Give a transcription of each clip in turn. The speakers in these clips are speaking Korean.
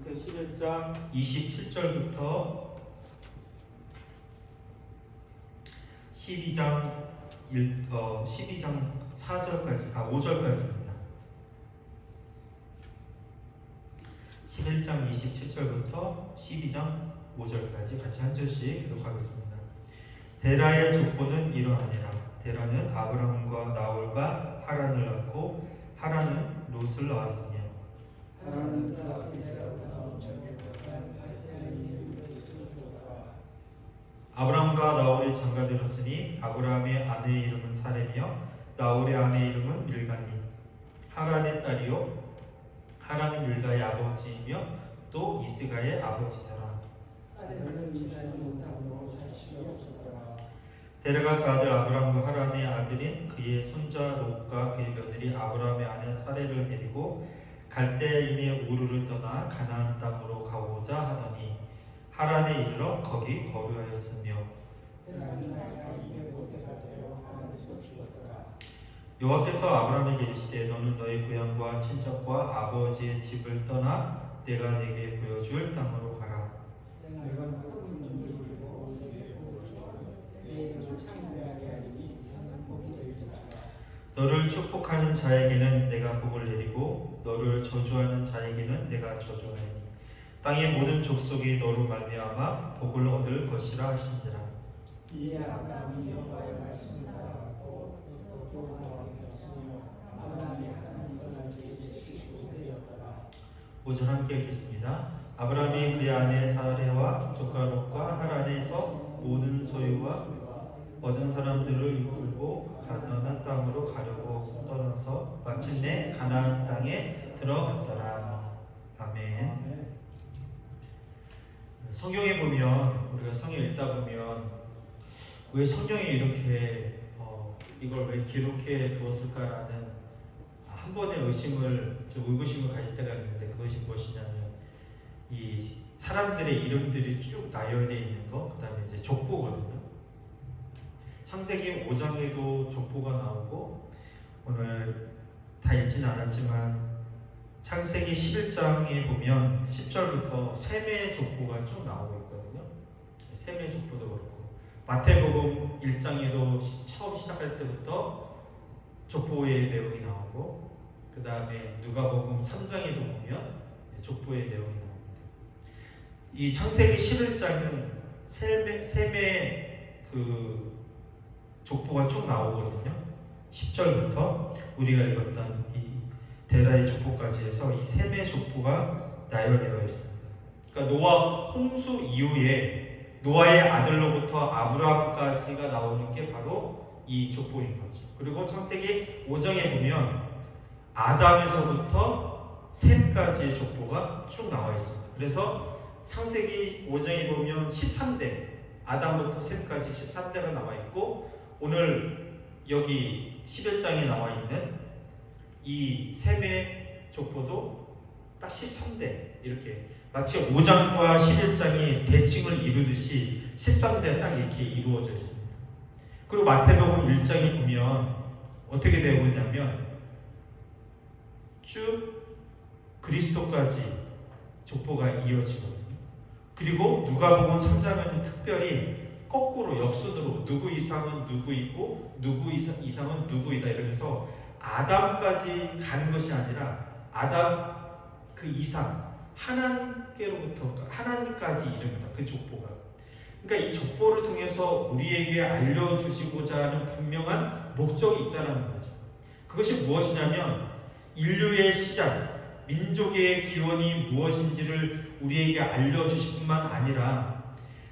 마태 11장 27절부터 12장 4절까지 5절까지입니다. 11장 27절부터 12장 5절까지 같이 한 절씩 기록하겠습니다. 데라의 족보는 이러하니라. 데라는 아브라함과 나홀과 하란을 낳고 하란은 롯을 낳았으며 하란은 그 앞에 데라가 나온 자기보다 아브라함과 나홀이 장가들었으니 아브라함의 아내의 이름은 사레며 나홀의 아내의 이름은 밀가니 하란의 딸이요 하란은 밀가의 아버지이며 또 이스가의 아버지더라. 사레는 지나지 못하고 자식이 없었더라. 데라가 그 아들 아브라함과 하란의 아들인 그의 손자 롯과 그의 며느리 아브라함의 아내 사레를 데리고 갈대인의 우르를 떠나 가나안 땅으로 가고자 하더니 하란에 이르러 거기 거류하였으며 데라는 나이가 205세가 되어 하란에서 죽었더라. 여호와께서 아브라함에게 이르시되 너는 너의 고향과 친척과 아버지의 집을 떠나 내가 네게 보여줄 땅으로 가라. 내가 큰 문을 이루고 내게 보여줘. 내 이름을 창대하게 하리니 너는 복이 될지라. 너를 축복하는 자에게는 내가 복을 내리고 너를 저주하는 자에게는 내가 저주하리니 땅의 모든 족속이 너로 말미암아 복을 얻을 것이라 하시니라. 이에 아브라함이 여호와의 말씀을 따라갔고 또 나왔으며 아브라함이 하나님 떠난 지 75세였더라. 5절 함께 읽겠습니다. 아브라함이 그의 아내 사레와 조카 롯과 하란에서 모든 소유와 얻은 사람들을 이끌고 가나안 땅으로 가려고 떠나서 마침내 가나안 땅에 들어갔더라. 아멘. 성경에 보면 우리가 성경 읽다 보면 왜 성경에 이렇게 이걸 왜 기록해 두었을까라는 한 번의 의구심을 가질 때가 있는데 그것이 무엇이냐면 이 사람들의 이름들이 쭉 나열되어 있는 거, 그 다음에 이제 족보거든요. 창세기 5장에도 족보가 나오고 오늘 다 읽진 않았지만 창세기 11장에 보면 10절부터 셈의 족보가 쭉 나오고 있거든요. 셈의 족보도 그렇고 마태복음 1장에도 처음 시작할 때부터 족보의 내용이 나오고 그 다음에 누가복음 3장에도 보면 족보의 내용이 나옵니다. 이 창세기 11장은 셈의 그 족보가 쭉 나오거든요. 10절부터 우리가 읽었던 이 데라의 족보까지 해서 이 셈의 족보가 나열되어 있습니다. 그러니까 노아 홍수 이후에 노아의 아들로부터 아브라함까지가 나오는 게 바로 이 족보인 거죠. 그리고 창세기 5장에 보면 아담에서부터 셈까지의 족보가 쭉 나와 있습니다. 그래서 창세기 5장에 보면 13대 아담부터 셈까지 13대가 나와 있고 오늘 여기 11장에 나와 있는 이 셈의 족보도 딱 13대 이렇게 마치 5장과 11장이 대칭을 이루듯이 13대가 딱 이렇게 이루어져 있습니다. 그리고 마태복음 1장에 보면 어떻게 되어 있냐면 쭉 그리스도까지 족보가 이어지거든요. 그리고 누가복음 3장은 특별히 거꾸로 역순으로 누구 이상은 누구이고 누구 이상은 누구이다 이러면서 아담까지 가는 것이 아니라 아담 그 이상 하나님께로부터 하나님까지 이릅니다. 그 족보가. 그러니까 이 족보를 통해서 우리에게 알려주시고자 하는 분명한 목적이 있다는 거죠. 그것이 무엇이냐면 인류의 시작, 민족의 기원이 무엇인지를 우리에게 알려주실 뿐만 아니라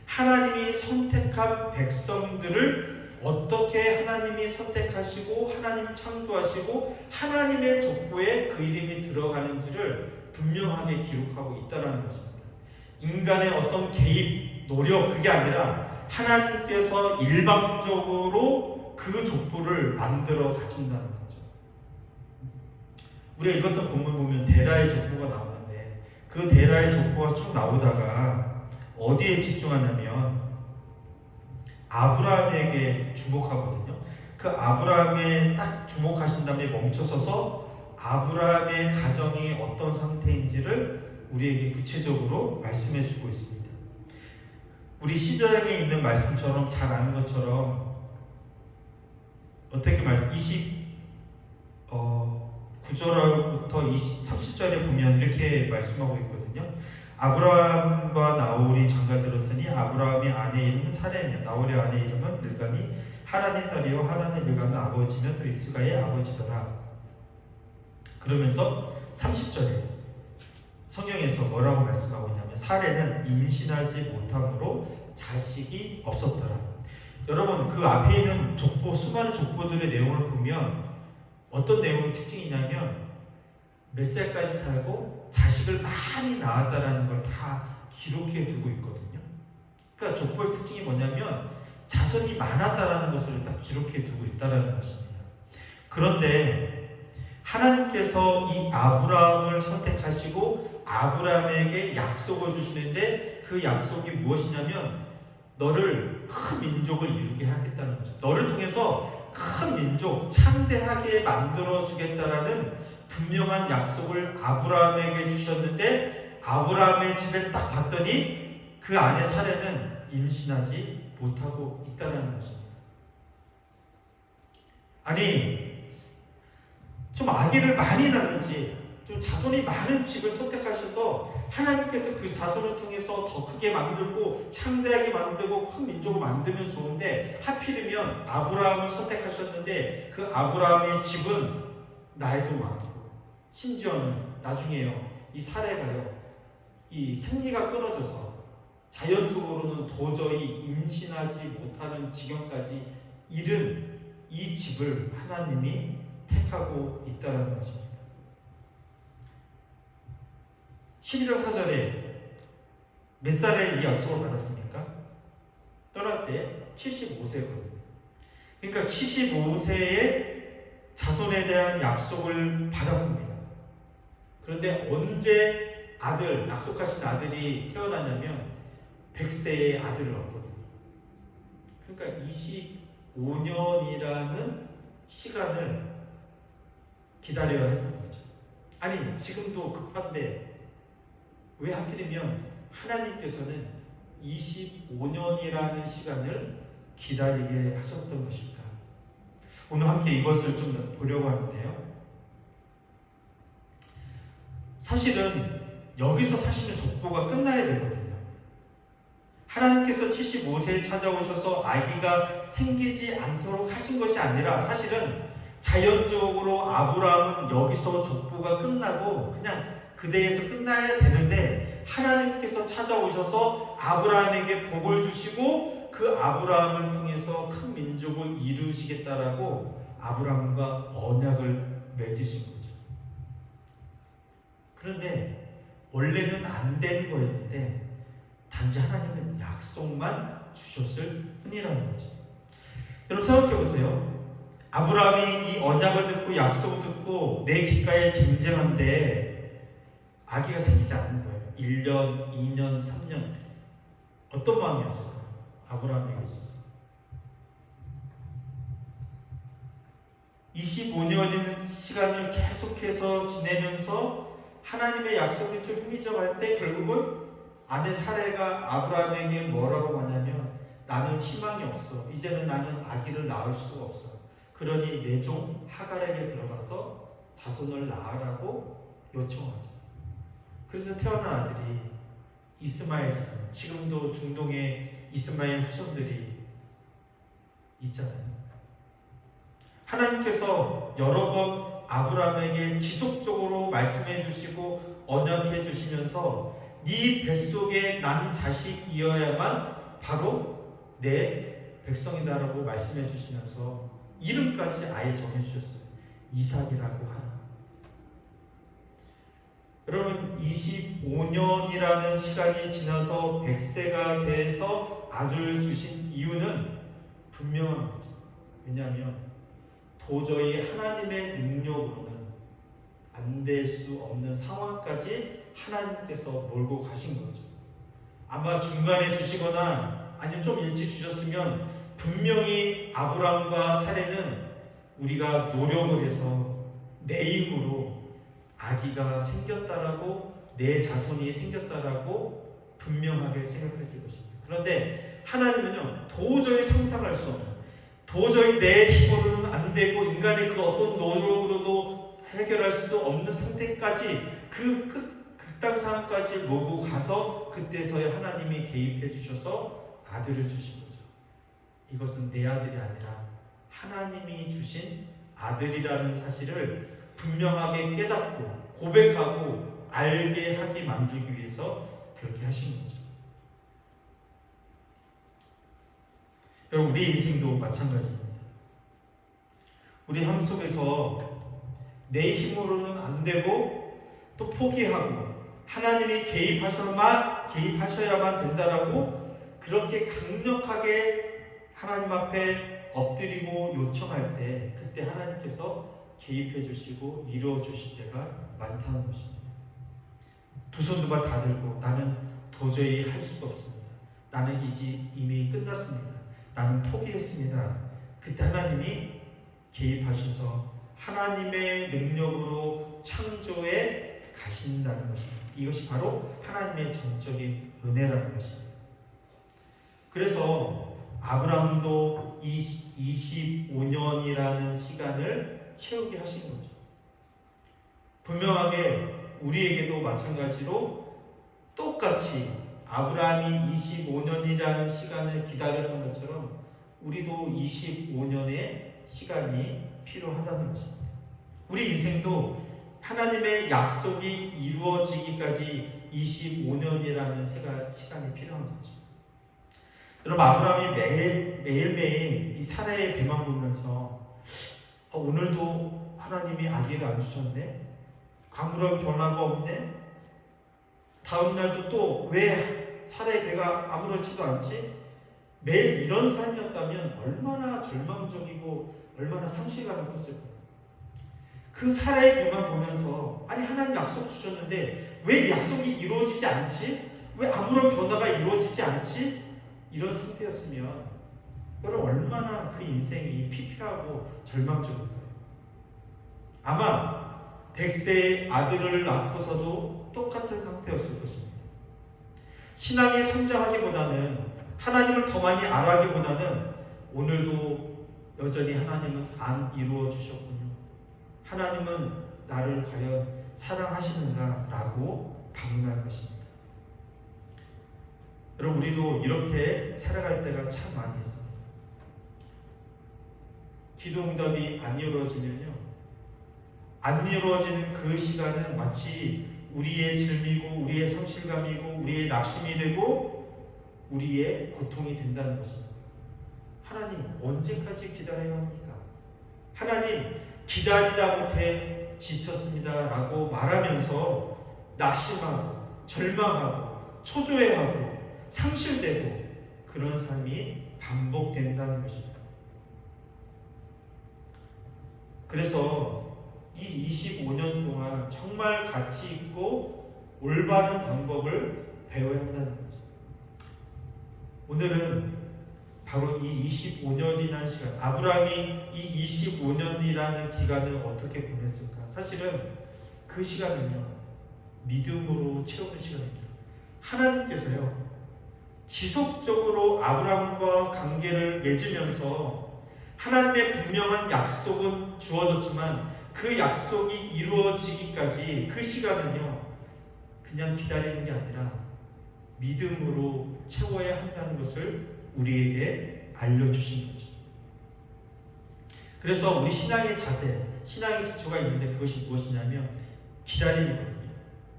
하나님이 선택한 백성들을 어떻게 하나님이 선택하시고 하나님이 창조하시고 하나님의 족보에 그 이름이 들어가는지를 분명하게 기록하고 있다는 것입니다. 인간의 어떤 개입, 노력 그게 아니라 하나님께서 일방적으로 그 족보를 만들어 가신다는 거죠. 우리가 읽었던 본문 보면 데라의 족보가 나오는데 그 데라의 족보가 쭉 나오다가 어디에 집중하냐면 아브라함에게 주목하거든요. 그 아브라함에 딱 주목하신 다음에 멈춰서서 아브라함의 가정이 어떤 상태인지를 우리에게 구체적으로 말씀해 주고 있습니다. 우리 시전에 있는 말씀처럼 잘 아는 것처럼 어떻게 말씀 9절부터 30절에 보면 이렇게 말씀하고 있거든요. 아브라함과 나홀이 장가들었으니 아브라함의 아내 이름은 사레며 나홀의 아내 이름은 밀감이 하란의 딸이요 하란의 밀감은 아버지며 또 이스가의 아버지더라. 그러면서 30절에 성경에서 뭐라고 말씀하고 있냐면 사레는 임신하지 못함으로 자식이 없었더라. 여러분 그 앞에 있는 족보 수많은 족보들의 내용을 보면 어떤 내용의 특징이냐면 몇 살까지 살고 자식을 많이 낳았다라는 걸 다 기록해 두고 있거든요. 그러니까 족보의 특징이 뭐냐면 자손이 많았다라는 것을 딱 기록해 두고 있다라는 것입니다. 그런데 하나님께서 이 아브라함을 선택하시고 아브라함에게 약속을 주시는데 그 약속이 무엇이냐면 너를 큰 민족을 이루게 하겠다는 거죠. 너를 통해서 큰 민족, 창대하게 만들어 주겠다라는 분명한 약속을 아브라함에게 주셨는데 아브라함의 집에 딱 봤더니 그 아내 사레는 임신하지 못하고 있다는 것입니다. 아니 좀 아기를 많이 낳는지 좀 자손이 많은 집을 선택하셔서 하나님께서 그 자손을 통해서 더 크게 만들고 창대하게 만들고 큰 민족을 만들면 좋은데 하필이면 아브라함을 선택하셨는데 그 아브라함의 집은 나이도 많고 심지어는 나중에요 이 사례가요 이 생리가 끊어져서 자연적으로는 도저히 임신하지 못하는 지경까지 이른 이 집을 하나님이 택하고 있다는 것입니다. 12장 4절에 몇 살에 이 약속을 받았습니까? 떠날 때 75세거든요. 그러니까 75세에 자손에 대한 약속을 받았습니다. 그런데 언제 아들, 약속하신 아들이 태어나냐면 100세에 아들을 얻거든요. 그러니까 25년이라는 시간을 기다려야 했던 거죠. 아니 지금도 급한데 왜 하필이면 하나님께서는 25년이라는 시간을 기다리게 하셨던 것일까? 오늘 함께 이것을 좀 보려고 하는데요. 사실은 여기서 사실은 족보가 끝나야 되거든요. 하나님께서 75세에 찾아오셔서 아기가 생기지 않도록 하신 것이 아니라 사실은 자연적으로 아브라함은 여기서 족보가 끝나고 그냥 그대에서 끝나야 되는데 하나님께서 찾아오셔서 아브라함에게 복을 주시고 그 아브라함을 통해서 큰 민족을 이루시겠다라고 아브라함과 언약을 맺으신 거죠. 그런데 원래는 안 되는 거였는데 단지 하나님은 약속만 주셨을 뿐이라는 거죠. 여러분 생각해 보세요. 아브라함이 이 언약을 듣고 약속을 듣고 내 귓가에 쟁쟁한데 아기가 생기지 않는 거예요. 1년, 2년, 3년 어떤 마음이었을까요? 아브라함에게 있어서 25년이라는 시간을 계속해서 지내면서 하나님의 약속이 좀 희미해져갈 때 결국은 아내 사레가 아브라함에게 뭐라고 하냐면 나는 희망이 없어. 이제는 나는 아기를 낳을 수가 없어. 그러니 내 종 하갈에게 들어가서 자손을 낳으라고 요청하죠. 그래서 태어난 아들이 이스마엘이잖아요. 지금도 중동에 이스마엘 후손들이 있잖아요. 하나님께서 여러 번 아브라함에게 지속적으로 말씀해 주시고 언약해 주시면서 네 뱃속에 난 자식이어야만 바로 내 백성이다라고 말씀해 주시면서 이름까지 아예 정해주셨어요. 이삭이라고 하나. 여러분 25년이라는 시간이 지나서 100세가 돼서 아들을 주신 이유는 분명한 거죠. 왜냐하면 도저히 하나님의 능력으로는 안 될 수 없는 상황까지 하나님께서 몰고 가신 거죠. 아마 중간에 주시거나 아니면 좀 일찍 주셨으면 분명히 아브라함과 사레는 우리가 노력을 해서 내 힘으로 아기가 생겼다라고 내 자손이 생겼다라고 분명하게 생각했을 것입니다. 그런데 하나님은요, 도저히 상상할 수 없는, 도저히 내 힘으로는 안 되고 인간의 그 어떤 노력으로도 해결할 수 없는 상태까지 그 극단 상황까지 몰고 가서 그때서야 하나님이 개입해 주셔서 아들을 주신 거죠. 이것은 내 아들이 아니라 하나님이 주신 아들이라는 사실을 분명하게 깨닫고 고백하고 알게 하게 만들기 위해서 그렇게 하신 거죠. 여러분, 우리 인생도 마찬가지입니다. 우리 삶 속에서 내 힘으로는 안 되고 또 포기하고 하나님이 개입하셔야만 된다라고 그렇게 강력하게 하나님 앞에 엎드리고 요청할 때 그때 하나님께서 개입해 주시고 이루어 주실 때가 많다는 것입니다. 두 손 두 발 다 들고 나는 도저히 할 수가 없습니다. 나는 이미 끝났습니다. 나는 포기했습니다. 그때 하나님이 개입하셔서 하나님의 능력으로 창조에 가신다는 것입니다. 이것이 바로 하나님의 전적인 은혜라는 것입니다. 그래서 아브라함도 25년이라는 시간을 채우게 하신 거죠. 분명하게 우리에게도 마찬가지로 똑같이 아브라함이 25년이라는 시간을 기다렸던 것처럼 우리도 25년의 시간이 필요하다는 것입니다. 우리 인생도 하나님의 약속이 이루어지기까지 25년이라는 시간이 필요한 거죠. 여러분, 아브라함이 매일매일 이 사라의 배만 보면서 오늘도 하나님이 아기를 안 주셨네? 아무런 변화가 없네? 다음 날도 또 왜 사라의 배가 아무렇지도 않지? 매일 이런 삶이었다면 얼마나 절망적이고 얼마나 상실감을 컸을까요? 그 사라의 배만 보면서 아니 하나님 약속 주셨는데 왜 약속이 이루어지지 않지? 왜 아무런 변화가 이루어지지 않지? 이런 상태였으면 여러분 얼마나 그 인생이 피폐하고 절망적일까요? 아마 100세의 아들을 낳고서도 똑같은 상태였을 것입니다. 신앙이 성장하기보다는 하나님을 더 많이 알아가기보다는 오늘도 여전히 하나님은 안 이루어 주셨군요. 하나님은 나를 과연 사랑하시는가? 라고 반문할 것입니다. 여러분, 우리도 이렇게 살아갈 때가 참 많이 있습니다. 기도 응답이 안 이루어지면요, 안 이루어지는 그 시간은 마치 우리의 즐미고 우리의 상실감이고 우리의 낙심이 되고 우리의 고통이 된다는 것입니다. 하나님, 언제까지 기다려야 합니까? 하나님, 기다리다 못해 지쳤습니다 라고 말하면서 낙심하고 절망하고 초조해하고 상실되고 그런 삶이 반복된다는 것입니다. 그래서 이 25년 동안 정말 가치 있고 올바른 방법을 배워야 한다는 거죠. 오늘은 바로 이 25년이라는 시간, 아브라함이 이 25년이라는 기간을 어떻게 보냈을까? 사실은 그 시간은요, 믿음으로 채우는 시간입니다. 하나님께서요, 지속적으로 아브라함과 관계를 맺으면서 하나님의 분명한 약속은 주어졌지만 그 약속이 이루어지기까지 그 시간은요, 그냥 기다리는 게 아니라 믿음으로 채워야 한다는 것을 우리에게 알려주신 거죠. 그래서 우리 신앙의 자세, 신앙의 기초가 있는데 그것이 무엇이냐면 기다림이거든요.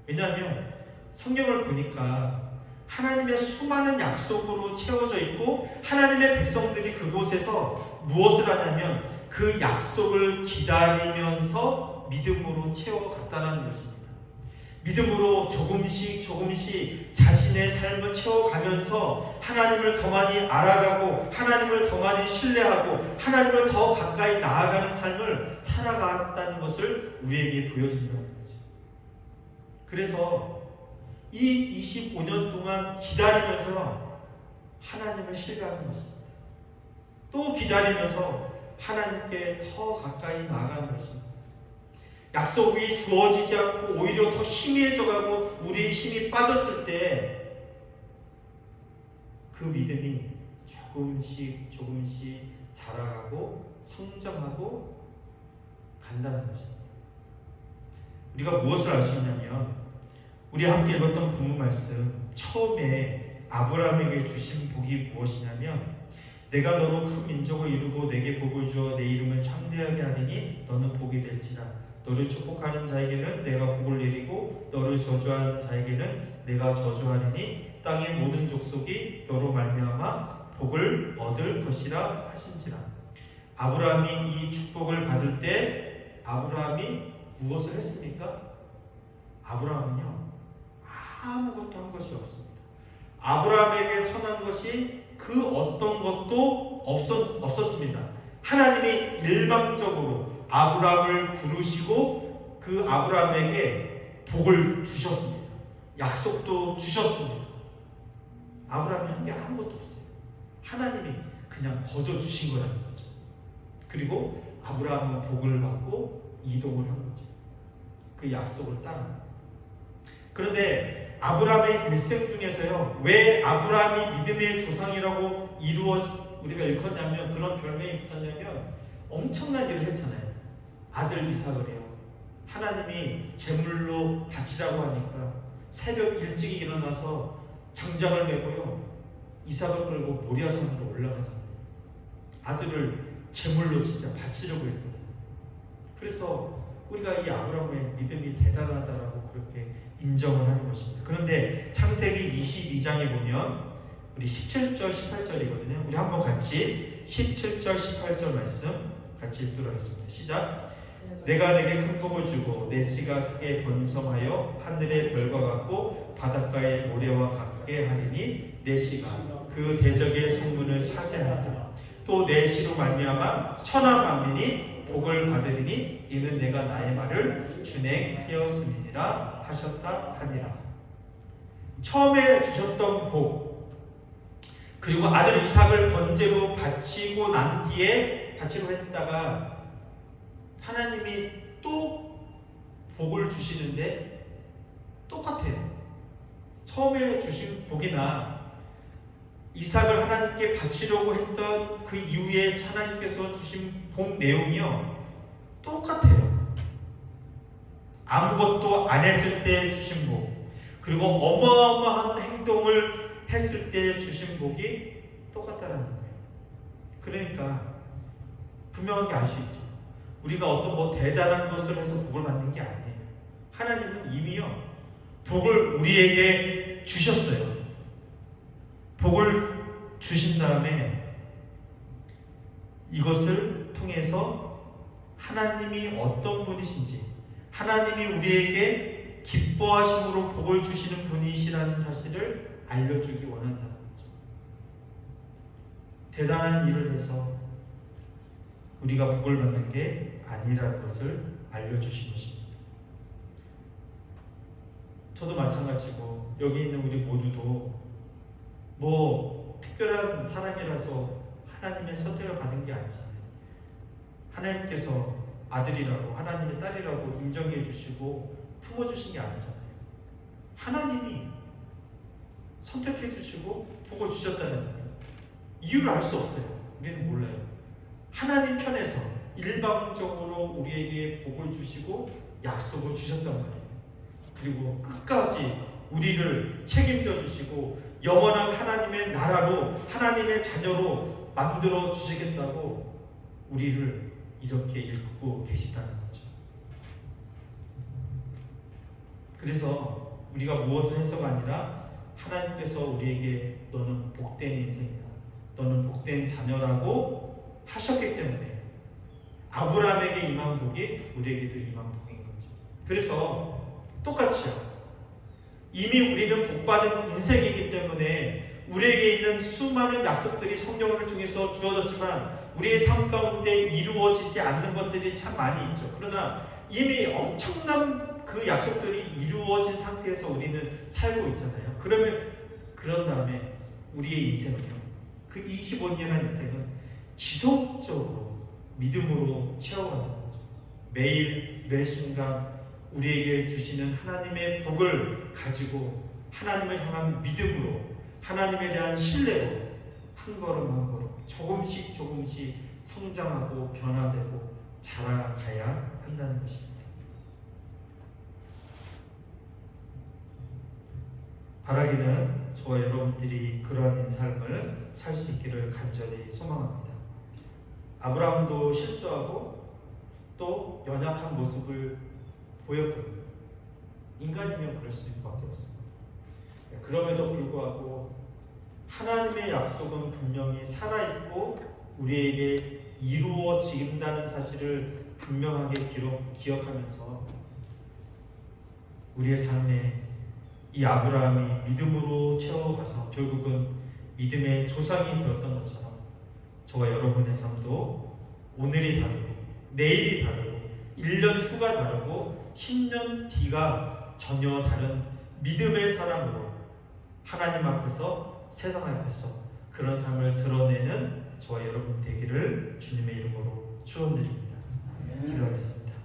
왜냐하면 성경을 보니까 하나님의 수많은 약속으로 채워져 있고 하나님의 백성들이 그곳에서 무엇을 하냐면 그 약속을 기다리면서 믿음으로 채워갔다는 것입니다. 믿음으로 조금씩 자신의 삶을 채워가면서 하나님을 더 많이 알아가고 하나님을 더 많이 신뢰하고 하나님을 더 가까이 나아가는 삶을 살아갔다는 것을 우리에게 보여준다는 거죠. 그래서 이 25년 동안 기다리면서 하나님을 신뢰하는 것입니다. 또 기다리면서 하나님께 더 가까이 나아가는 것입니다. 약속이 주어지지 않고 오히려 더 희미해져가고 우리의 힘이 빠졌을 때 그 믿음이 조금씩 자라가고 성장하고 간다는 것입니다. 우리가 무엇을 알 수 있냐면 우리 함께 읽었던 본문 말씀 처음에 아브라함에게 주신 복이 무엇이냐면 내가 너로 큰 민족을 이루고 내게 복을 주어 내 이름을 창대하게 하리니 너는 복이 될지라. 너를 축복하는 자에게는 내가 복을 내리고 너를 저주하는 자에게는 내가 저주하리니 땅의 모든 족속이 너로 말미암아 복을 얻을 것이라 하신지라. 아브라함이 이 축복을 받을 때 아브라함이 무엇을 했습니까? 아브라함은요 아무것도 한 것이 없습니다. 아브라함에게 선한 것이 그 어떤 것도 없었습니다. 하나님이 일방적으로 아브라함을 부르시고 그 아브라함에게 복을 주셨습니다. 약속도 주셨습니다. 아브라함이 한 게 아무것도 없어요. 하나님이 그냥 거저 주신 거라는 거죠. 그리고 아브라함은 복을 받고 이동을 한 거죠. 그 약속을 따라. 그런데 아브라함의 일생 중에서요, 왜 아브라함이 믿음의 조상이라고 우리가 일컫냐면 그런 별명이 붙었냐면 엄청난 일을 했잖아요. 아들 이삭을요. 하나님이 제물로 바치라고 하니까 새벽 일찍 일어나서 장작을 메고요 이삭을 끌고 모리아산으로 올라가잖아요. 아들을 제물로 진짜 바치려고 했거든요. 그래서 우리가 이 아브라함의 믿음이 대단하다라고 그렇게 인정을 하는 것입니다. 그런데 창세기 22장에 보면 우리 17절 18절이거든요. 우리 한번 같이 17절 18절 말씀 같이 읽도록 하겠습니다. 시작. 내가 내게 큰 복을 주고 내 씨가 크게 번성하여 하늘의 별과 같고 바닷가의 모래와 같게 하리니 내 씨가 그 대적의 성문을 차지하리라. 또 내 씨로 말미암아 천하 만민이 복을 받으리니 이는 내가 나의 말을 준행하였음이니라 하셨다 하니라. 처음에 주셨던 복 그리고 아들 이삭을 번제로 바치고 난 뒤에 바치로 했다가 하나님이 또 복을 주시는데 똑같아요. 처음에 주신 복이나 이삭을 하나님께 바치려고 했던 그 이후에 하나님께서 주신 복 내용이요 똑같아요. 아무것도 안 했을 때 주신 복 그리고 어마어마한 행동을 했을 때 주신 복이 똑같다라는 거예요. 그러니까 분명하게 알 수 있죠. 우리가 어떤 대단한 것을 해서 복을 받는 게 아니에요. 하나님은 이미요 복을 우리에게 주셨어요. 복을 주신 다음에 이것을 통해서 하나님이 어떤 분이신지 하나님이 우리에게 기뻐하심으로 복을 주시는 분이시라는 사실을 알려주기 원한다는 거죠. 대단한 일을 해서 우리가 복을 받는 게 아니라는 것을 알려주신 것입니다. 저도 마찬가지고 여기 있는 우리 모두도 특별한 사람이라서 하나님의 선택을 받은 게 아니잖아요. 하나님께서 아들이라고 하나님의 딸이라고 인정해 주시고 품어주신 게 아니잖아요. 하나님이 선택해 주시고 복을 주셨다는 거예요. 이유를 알 수 없어요. 우리는 몰라요. 하나님 편에서 일방적으로 우리에게 복을 주시고 약속을 주셨단 말이에요. 그리고 끝까지 우리를 책임져 주시고 영원한 하나님의 나라로 하나님의 자녀로 만들어 주시겠다고 우리를 이렇게 읽고 계시다는 거죠. 그래서 우리가 무엇을 해서가 아니라 하나님께서 우리에게 너는 복된 인생이다. 너는 복된 자녀라고 하셨기 때문에 아브라함에게 임한 복이 우리에게도 임한 복인 거죠. 그래서 똑같이요. 이미 우리는 복받은 인생이기 때문에 우리에게 있는 수많은 약속들이 성경을 통해서 주어졌지만 우리의 삶 가운데 이루어지지 않는 것들이 참 많이 있죠. 그러나 이미 엄청난 그 약속들이 이루어진 상태에서 우리는 살고 있잖아요. 그런 다음에 우리의 인생은요. 그 25년의 인생은 지속적으로 믿음으로 채워가는 거죠. 매일 매 순간 우리에게 주시는 하나님의 복을 가지고 하나님을 향한 믿음으로 하나님에 대한 신뢰로 한 걸음 한 걸음 조금씩 조금씩 성장하고 변화되고 자라가야 한다는 것입니다. 바라기는 저와 여러분들이 그러한 삶을 살 수 있기를 간절히 소망합니다. 아브라함도 실수하고 또 연약한 모습을 보였거든요. 인간이면 그럴 수밖에 없습니다. 그럼에도 불구하고 하나님의 약속은 분명히 살아있고 우리에게 이루어진다는 사실을 분명하게 기억하면서 우리의 삶에 이 아브라함이 믿음으로 채워가서 결국은 믿음의 조상이 되었던 것처럼 저와 여러분의 삶도 오늘이 다르고 내일이 다르고 1년 후가 다르고 10년 뒤가 전혀 다른 믿음의 사람으로 하나님 앞에서 세상 앞에서 그런 삶을 드러내는 저와 여러분 되기를 주님의 이름으로 축원드립니다. 기도하겠습니다.